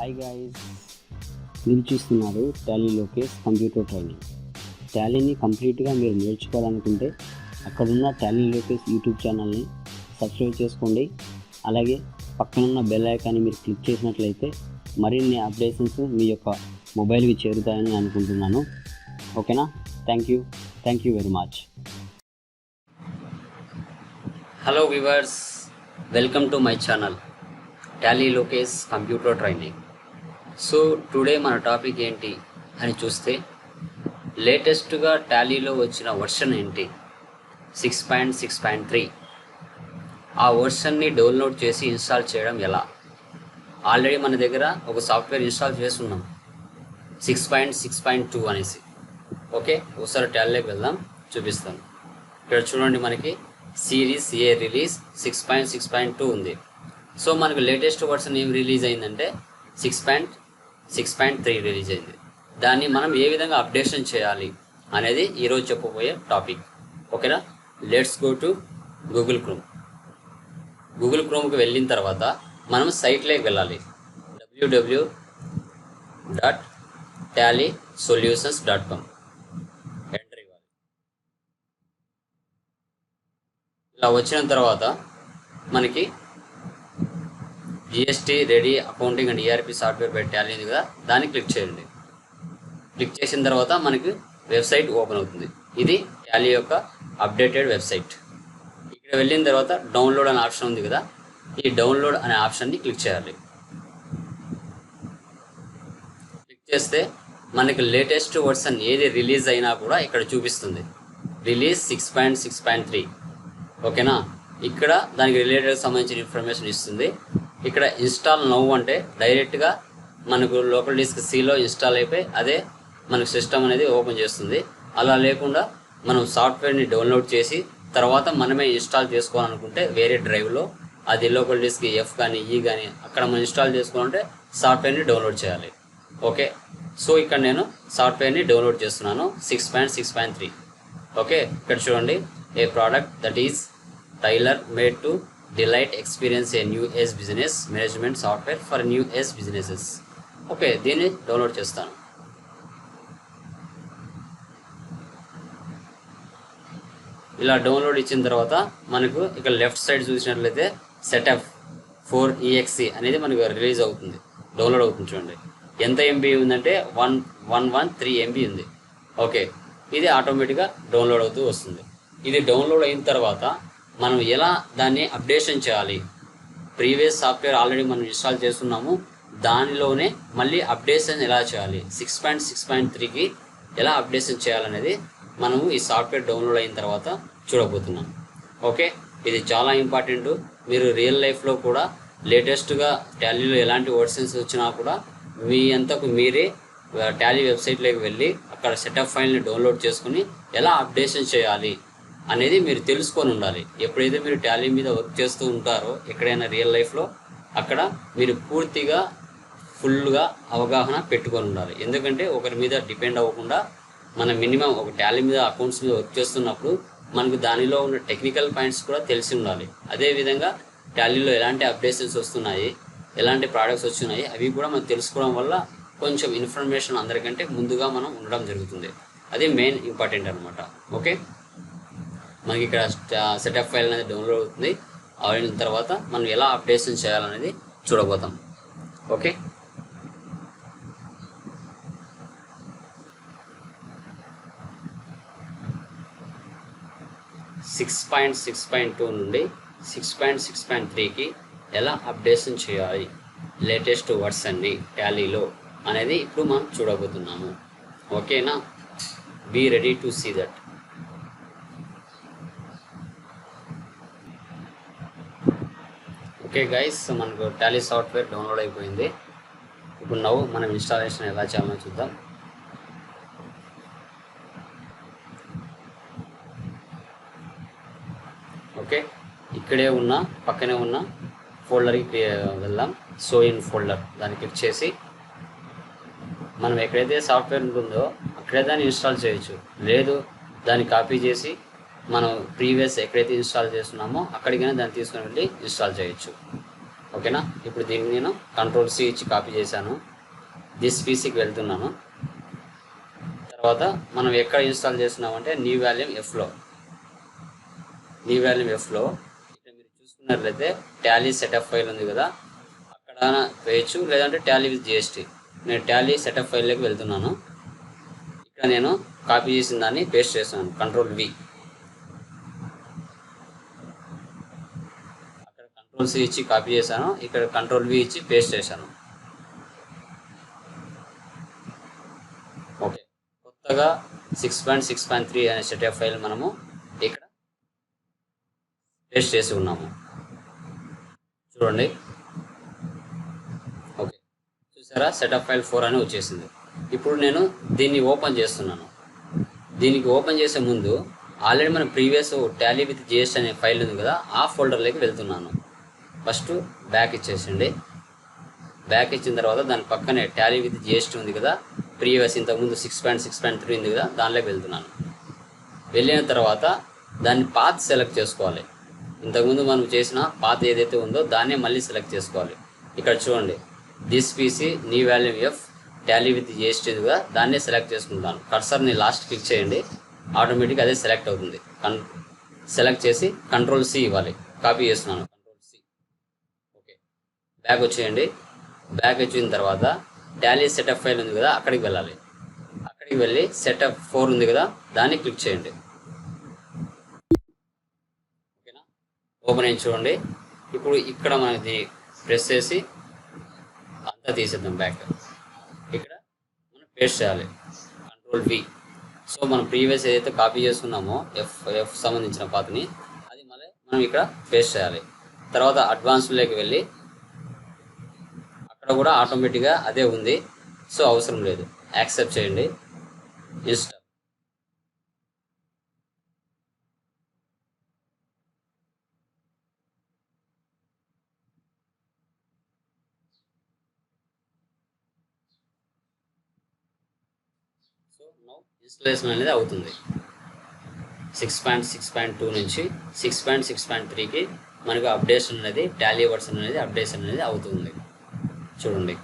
Hi guys, మీరు చూస్తున్నారు Tally Lokesh computer training. టాలీని కంప్లీట్గా మీరు నేర్చుకోవాలనుకుంటే అక్కడున్న టాలీ లోకేష్ యూట్యూబ్ ఛానల్ని సబ్స్క్రైబ్ చేసుకోండి. అలాగే పక్కనున్న బెల్ ఐకాన్ని మీరు క్లిక్ చేసినట్లయితే మరిన్ని అప్డేషన్స్ మీ యొక్క మొబైల్కి చేరుతాయని అనుకుంటున్నాను. ఓకేనా? Thank you very much. Hello viewers, welcome to my channel Tally Lokesh computer training. So today మన టాపిక్ ఏంటి అని చూస్తే, లేటెస్ట్గా టాలీలో వచ్చిన వర్షన్ ఏంటి, 6.6.3. ఆ వర్షన్ని డౌన్లోడ్ చేసి ఇన్స్టాల్ చేయడం ఎలా? ఆల్రెడీ మన దగ్గర ఒక సాఫ్ట్వేర్ ఇన్స్టాల్ చేస్తున్నాం 6.6.2 అనేసి. ఓకే, ఒకసారి టాలీలోకి వెళ్దాం, చూపిస్తాను. ఇక్కడ చూడండి, మనకి సిరీస్ ఏ రిలీజ్ 6.6.2 ఉంది. సో మనకు లేటెస్ట్ వర్షన్ ఏం రిలీజ్ అయిందంటే 6.6.3 రిలీజ్ అయింది. దాన్ని మనం ఏ విధంగా అప్డేషన్ చేయాలి అనేది ఈరోజు చెప్పబోయే టాపిక్. ఓకేనా? Let's go to Google Chrome. Google క్రోమ్కి వెళ్ళిన తర్వాత మనం సైట్లోకి వెళ్ళాలి. www.tallysolutions.com ఎంటర్ ఇవ్వాలి. ఇలా వచ్చిన తర్వాత మనకి GST ready accounting and ERP software by Tally ఉంది కదా, దాన్ని క్లిక్ చేయండి. క్లిక్ చేసిన తర్వాత మనకి వెబ్సైట్ ఓపెన్ అవుతుంది. ఇది టాలీ యొక్క అప్డేటెడ్ వెబ్సైట్. ఇక్కడ వెళ్ళిన తర్వాత డౌన్లోడ్ అనే ఆప్షన్ ఉంది కదా, ఈ డౌన్లోడ్ అనే ఆప్షన్ని క్లిక్ చేయాలి. క్లిక్ చేస్తే మనకి లేటెస్ట్ వర్షన్ ఏది రిలీజ్ అయినా కూడా ఇక్కడ చూపిస్తుంది. రిలీజ్ 6.6.3. ఓకేనా? ఇక్కడ దానికి రిలేటెడ్ సంబంధించిన ఇన్ఫర్మేషన్ ఇస్తుంది. ఇక్కడ ఇన్స్టాల్ నౌ అంటే డైరెక్ట్గా మనకు లోకల్ డిస్క్ సిలో ఇన్స్టాల్ అయిపోయి అదే మనకు సిస్టమ్ అనేది ఓపెన్ చేస్తుంది. అలా లేకుండా మనం సాఫ్ట్వేర్ని డౌన్లోడ్ చేసి తర్వాత మనమే ఇన్స్టాల్ చేసుకోవాలనుకుంటే వేరే డ్రైవ్లో, అది లోకల్ డిస్క్ ఎఫ్ కానీ ఈ కానీ అక్కడ మనం ఇన్స్టాల్ చేసుకోవాలంటే సాఫ్ట్వేర్ని డౌన్లోడ్ చేయాలి. ఓకే, సో ఇక్కడ నేను సాఫ్ట్వేర్ని డౌన్లోడ్ చేస్తున్నాను 6.6.3. ఓకే, ఇక్కడ చూడండి, a product that is tailor made to delight experience a new age business management software for new age businesses. Okay, దీన్ని డౌన్లోడ్ చేస్తాను. ఇలా డౌన్లోడ్ ఇచ్చిన తర్వాత మనకు ఇక్కడ లెఫ్ట్ సైడ్ చూసినట్లయితే సెటప్ 4exe అనేది మనకు రిలీజ్ అవుతుంది, డౌన్లోడ్ అవుతుంది. చూడండి ఎంత ఎంబీ ఉందంటే 113 ఎంబీ ఉంది. ఓకే, ఇది ఆటోమేటిక్గా డౌన్లోడ్ అవుతూ వస్తుంది. ఇది డౌన్లోడ్ అయిన తర్వాత మనం ఎలా దాన్ని అప్డేషన్ చేయాలి, ప్రీవియస్ సాఫ్ట్వేర్ ఆల్రెడీ మనం ఇన్స్టాల్ చేస్తున్నాము, దానిలోనే మళ్ళీ అప్డేషన్ ఎలా చేయాలి, 6.6.3కి ఎలా అప్డేషన్ చేయాలనేది మనము ఈ సాఫ్ట్వేర్ డౌన్లోడ్ అయిన తర్వాత చూడబోతున్నాం. ఓకే, ఇది చాలా ఇంపార్టెంట్. మీరు రియల్ లైఫ్లో కూడా లేటెస్ట్గా టాలీలో ఎలాంటి వర్షన్స్ వచ్చినా కూడా మీ అంతకు మీరే టాలీ వెబ్సైట్లోకి వెళ్ళి అక్కడ సెటప్ ఫైల్ని డౌన్లోడ్ చేసుకుని ఎలా అప్డేషన్ చేయాలి అనేది మీరు తెలుసుకొని ఉండాలి. ఎప్పుడైతే మీరు టాలీ మీద వర్క్ చేస్తూ ఉంటారో ఎక్కడైనా రియల్ లైఫ్లో, అక్కడ మీరు పూర్తిగా ఫుల్గా అవగాహన పెట్టుకొని ఉండాలి. ఎందుకంటే ఒకరి మీద డిపెండ్ అవ్వకుండా మనం మినిమం ఒక టాలీ మీద అకౌంట్స్ మీద వర్క్ చేస్తున్నప్పుడు మనకు దానిలో ఉన్న టెక్నికల్ పాయింట్స్ కూడా తెలిసి ఉండాలి. అదేవిధంగా టాలీలో ఎలాంటి అప్డేషన్స్ వస్తున్నాయి, ఎలాంటి ప్రోడక్ట్స్ వస్తున్నాయి, అవి కూడా మనం తెలుసుకోవడం వల్ల కొంచెం ఇన్ఫర్మేషన్ అందరికంటే ముందుగా మనం ఉండడం జరుగుతుంది. అది మెయిన్ ఇంపార్టెంట్ అనమాట. ఓకే, మనకి ఇక్కడ సెటప్ ఫైల్ అనేది డౌన్లోడ్ అవుతుంది. అయిన తర్వాత మనం ఎలా అప్డేషన్ చేయాలనేది చూడబోతాం. ఓకే, .6.6.2 నుండి 6.6.3కి ఎలా అప్డేషన్ చేయాలి, లేటెస్ట్ వర్షన్ని టాలీలో అనేది ఇప్పుడు మనం చూడబోతున్నాము. ఓకేనా? Be ready to see that. Okay guys, మనకు టాలీ సాఫ్ట్వేర్ డౌన్లోడ్ అయిపోయింది. ఇప్పుడు మనం ఇన్స్టాలేషన్ ఎలా చేయాలో చూద్దాం. ఓకే, ఇక్కడే ఉన్న పక్కనే ఉన్న ఫోల్డర్కి వెళ్దాం. సో ఇన్ ఫోల్డర్ దాన్ని క్లిక్ చేసి మనం ఎక్కడైతే సాఫ్ట్వేర్ ఉంటుందో అక్కడే దాన్ని ఇన్స్టాల్ చేయొచ్చు. లేదు దాన్ని కాపీ చేసి మనం ప్రీవియస్ ఎక్కడైతే ఇన్స్టాల్ చేస్తున్నామో అక్కడికైనా దాన్ని తీసుకుని వెళ్ళి ఇన్స్టాల్ చేయొచ్చు. ఓకేనా. ఇప్పుడు దీన్ని నేను కంట్రోల్ సి ఇచ్చి కాపీ చేశాను. దిస్ పీసీకి వెళ్తున్నాను. తర్వాత మనం ఎక్కడ ఇన్స్టాల్ చేస్తున్నామంటే న్యూ వాల్యూమ్ ఎఫ్లో ఇక్కడ మీరు చూసుకున్నట్లయితే టాలీ సెటప్ ఫైల్ ఉంది కదా, అక్కడ వేయచ్చు, లేదంటే టాలీ విత్ జిఎస్టీ. నేను టాలీ సెటప్ ఫైల్లోకి వెళ్తున్నాను. ఇక్కడ నేను కాపీ చేసిన దాన్ని పేస్ట్ చేస్తున్నాను, కంట్రోల్ వి. అక్కడ కంట్రోల్ సి ఇచ్చి కాపీ చేశాను, ఇక్కడ కంట్రోల్ వి ఇచ్చి పేస్ట్ చేశాను. ఓకే, కొత్తగా 6.6.3 అనే సెటప్ ఫైల్ మనము ఇక్కడ పేస్ట్ చేసి ఉన్నాము, చూడండి. ఓకే, చూసారా, సెటప్ ఫైల్ 4 అని వచ్చేసింది. ఇప్పుడు నేను దీన్ని ఓపెన్ చేస్తున్నాను. దీనికి ఓపెన్ చేసే ముందు ఆల్రెడీ మన ప్రీవియస్ టాలీ విత్ జిఎస్టీ అనే ఫైల్ ఉంది కదా, ఆ ఫోల్డర్లోకి వెళ్తున్నాను. First back ఇచ్చేసండి. బ్యాక్ ఇచ్చిన తర్వాత దాని పక్కనే టాలీ విత్ జిఎస్టీ ఉంది కదా, ప్రీవియస్ ఇంతకుముందు 6.6.3 ఉంది కదా, దానిలోకి వెళ్తున్నాను. వెళ్ళిన తర్వాత దాన్ని పాత్ సెలెక్ట్ చేసుకోవాలి. ఇంతకుముందు మనం చేసిన పాత్ ఏదైతే ఉందో దాన్నే మళ్ళీ సెలెక్ట్ చేసుకోవాలి. ఇక్కడ చూడండి, this PC new volume F Tally with GST కదా, దాన్నే సెలెక్ట్ చేసుకుంటాను. కర్సర్ని లాస్ట్ క్లిక్ చేయండి, ఆటోమేటిక్గా అదే సెలెక్ట్ అవుతుంది. సెలెక్ట్ చేసి కంట్రోల్ సి ఇవ్వాలి. కాపీ చేస్తున్నాను, కంట్రోల్ సి. ఓకే, బ్యాక్ వచ్చేయండి. బ్యాక్ వచ్చిన తర్వాత టాలీ సెటప్ ఫైల్ ఉంది కదా, అక్కడికి వెళ్ళాలి. అక్కడికి వెళ్ళి సెటప్ 4 ఉంది కదా, దాన్ని క్లిక్ చేయండి. ఓకేనా, ఓపెన్ అయ్యి చూడండి. ఇప్పుడు ఇక్కడ మనకి ప్రెస్ చేసి అంతా తీసేద్దాం. బ్యాక్ ఇక్కడ మనం పేస్ట్ చేయాలి, కంట్రోల్ వి. సో మనం ప్రీవియస్ ఏదైతే కాపీ చేసుకున్నామో ఎఫ్ సంబంధించిన పాత్ని, అది మళ్ళీ మనం ఇక్కడ పేస్ట్ చేయాలి. తర్వాత అడ్వాన్స్లోకి వెళ్ళి అక్కడ కూడా ఆటోమేటిక్గా అదే ఉంది, సో అవసరం లేదు, యాక్సెప్ట్ చేయండి. ఇన్స్టాల్. సో నౌ ఇన్స్టాలేషన్ అనేది అవుతుంది. 6.6.2 నుంచి 6.6.3కి మనకు అప్డేషన్ అనేది, టాలీ వర్షన్ అనేది అప్డేషన్ అనేది అవుతుంది, చూడండి.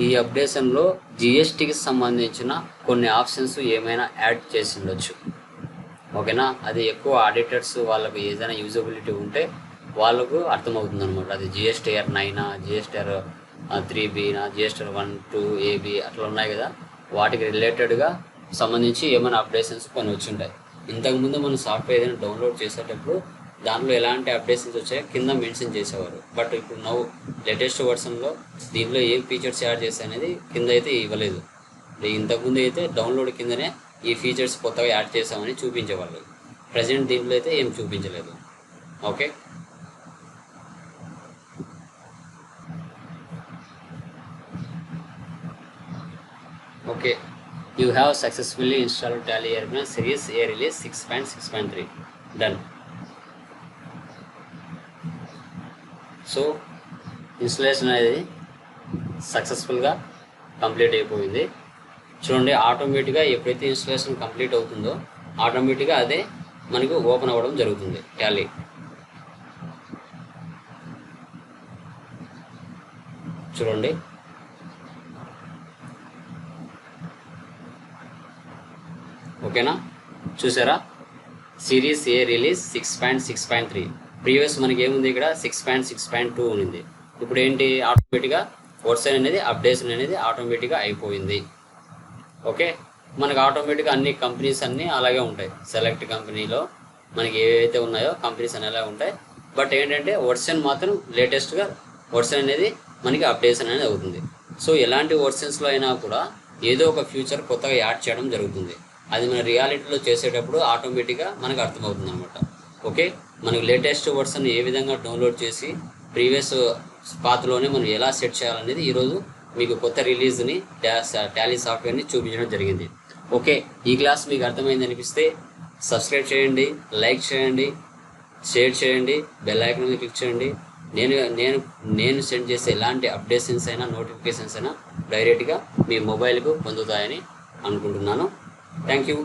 ఈ అప్డేషన్లో జిఎస్టీకి సంబంధించిన కొన్ని ఆప్షన్స్ ఏమైనా యాడ్ చేసి ఉండొచ్చు. ఓకేనా, అది ఎక్కువ ఆడిటర్స్ వాళ్ళకు ఏదైనా యూజబిలిటీ ఉంటే వాళ్ళకు అర్థమవుతుంది అనమాట. అది GSTR 9, GSTR 3B, GSTR 1, 2, AB అట్లా ఉన్నాయి కదా, వాటికి రిలేటెడ్గా సంబంధించి ఏమైనా అప్డేషన్స్ కొన్ని వచ్చి ఉంటాయి. ఇంతకుముందు మనం సాఫ్ట్వేర్ ఏదైనా డౌన్లోడ్ చేసేటప్పుడు దాంట్లో ఎలాంటి అప్డేషన్స్ వచ్చాయో కింద మెన్షన్ చేసేవారు. బట్ ఇప్పుడు నౌ లేటెస్ట్ వర్షన్లో దీంట్లో ఏ ఫీచర్స్ యాడ్ చేస్తాయి అనేది కింద అయితే ఇవ్వలేదు. ఇంతకుముందు అయితే డౌన్లోడ్ కిందనే ఈ ఫీచర్స్ కొత్తగా యాడ్ చేసామని చూపించేవాళ్ళు. ప్రజెంట్ దీంట్లో అయితే ఏం చూపించలేదు. Okay, okay, you have successfully installed Tally airplane series A release 6.6.3. Done. So installation అనేది సక్సెస్ఫుల్గా కంప్లీట్ అయిపోయింది. చూడండి, ఆటోమేటిక్గా ఎప్పుడైతే ఇన్స్టాలేషన్ కంప్లీట్ అవుతుందో ఆటోమేటిక్గా అదే మనకు ఓపెన్ అవ్వడం జరుగుతుంది టాలీ. చూడండి, ఓకేనా, చూసారా, సిరీస్ ఏ రిలీజ్ 6.6.3. ప్రీవియస్ మనకి ఏముంది, ఇక్కడ 6.6.2 ఉంది. ఇప్పుడు ఏంటి, ఆటోమేటిక్గా వర్షన్ అనేది అప్డేషన్ అనేది ఆటోమేటిక్గా అయిపోయింది. ఓకే, మనకు ఆటోమేటిక్గా అన్ని కంపెనీస్ అన్నీ అలాగే ఉంటాయి. సెలెక్ట్ కంపెనీలో మనకి ఏవైతే ఉన్నాయో కంపెనీస్ అన్నీ అలాగే ఉంటాయి. బట్ ఏంటంటే వర్షన్ మాత్రం లేటెస్ట్గా వర్షన్ అనేది మనకి అప్డేషన్ అనేది అవుతుంది. సో ఎలాంటి వర్షన్స్లో అయినా కూడా ఏదో ఒక ఫ్యూచర్ కొత్తగా యాడ్ చేయడం జరుగుతుంది. అది మన రియాలిటీలో చేసేటప్పుడు ఆటోమేటిక్గా మనకు అర్థమవుతుంది అనమాట. ఓకే, మనకు లేటెస్ట్ వర్షన్ ఏ విధంగా డౌన్లోడ్ చేసి ప్రీవియస్ పాత్లోనే మనం ఎలా సెట్ చేయాలనేది ఈరోజు మీకు కొత్త రిలీజ్ని టాలీ సాఫ్ట్వేర్ని చూపించడం జరిగింది. ఓకే, ఈ క్లాస్ మీకు అర్థమైంది అనిపిస్తే సబ్స్క్రైబ్ చేయండి, లైక్ చేయండి, షేర్ చేయండి, బెల్ ఐకాన్ మీద క్లిక్ చేయండి. నేను సెండ్ చేసే ఎలాంటి అప్డేషన్స్ అయినా నోటిఫికేషన్స్ అయినా డైరెక్ట్గా మీ మొబైల్కు పొందుతాయని అనుకుంటున్నాను. Thank you.